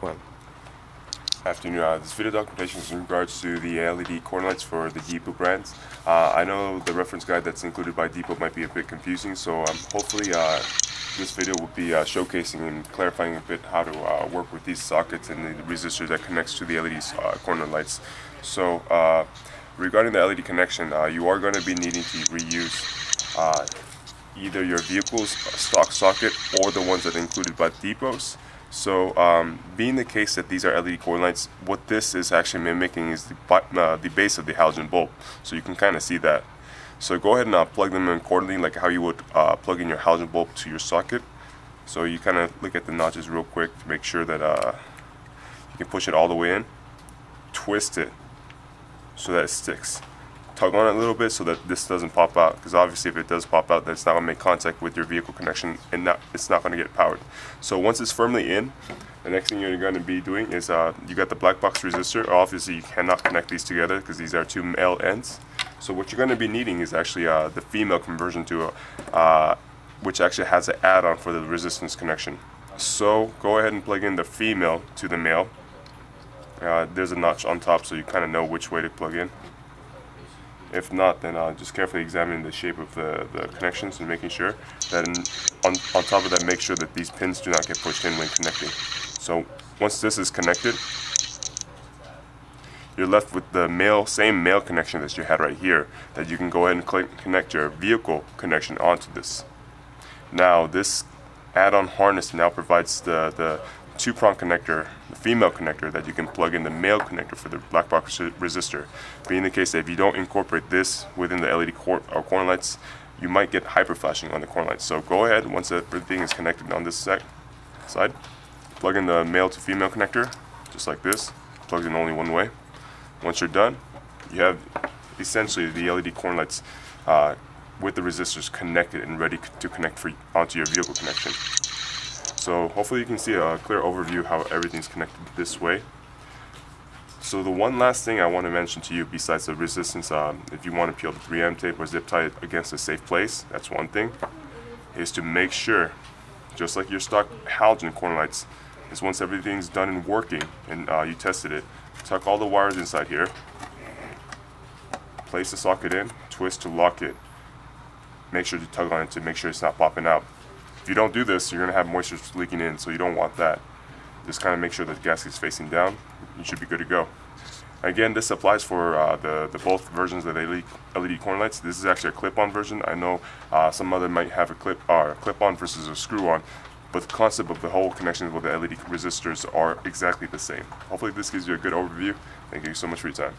One. Afternoon. This video documentation is in regards to the LED corner lights for the Depot brands. I know the reference guide that's included by Depot might be a bit confusing, so hopefully this video will be showcasing and clarifying a bit how to work with these sockets and the resistor that connects to the LED corner lights. So regarding the LED connection, you are going to be needing to reuse either your vehicle's stock socket or the ones that are included by Depot's. So being the case that these are LED corner lights, what this is actually mimicking is the base of the halogen bulb. So you can kind of see that. So go ahead and plug them in accordingly, like how you would plug in your halogen bulb to your socket. So you kind of look at the notches real quick to make sure that you can push it all the way in. Twist it so that it sticks. Tug on it a little bit so that this doesn't pop out, because obviously if it does pop out, then it's not going to make contact with your vehicle connection and it's not going to get powered. So once it's firmly in, the next thing you're going to be doing is you got the black box resistor. Obviously you cannot connect these together because these are two male ends. So what you're going to be needing is actually the female conversion to which actually has an add-on for the resistance connection. So go ahead and plug in the female to the male. There's a notch on top so you kind of know which way to plug in. If not, then just carefully examine the shape of the connections and making sure that on top of that, make sure that these pins do not get pushed in when connecting. So once this is connected, you're left with the same male connection that you had right here, that you can go ahead and connect your vehicle connection onto this. Now this add-on harness now provides the two-prong connector, the female connector, that you can plug in the male connector for the black box resistor. Being the case that if you don't incorporate this within the LED corner lights, you might get hyper flashing on the corner lights. So go ahead, once everything is connected on this side, plug in the male to female connector, just like this. Plugs in only one way. Once you're done, you have essentially the LED corner lights with the resistors connected and ready to connect onto your vehicle connection. So hopefully you can see a clear overview how everything's connected this way. So the one last thing I want to mention to you, besides the resistance, if you want to peel the 3M tape or zip tie it against a safe place, that's one thing, is to make sure, just like your stock halogen corner lights, is once everything's done and working and you tested it, tuck all the wires inside here, place the socket in, twist to lock it. Make sure to tug on it to make sure it's not popping out. If you don't do this, you're going to have moisture leaking in, so you don't want that. Just kind of make sure that the gasket's facing down. You should be good to go. Again, this applies for the both versions of the LED corner lights. This is actually a clip-on version. I know some other might have a clip-on versus a screw-on, but the concept of the whole connection with the LED resistors are exactly the same. Hopefully this gives you a good overview. Thank you so much for your time.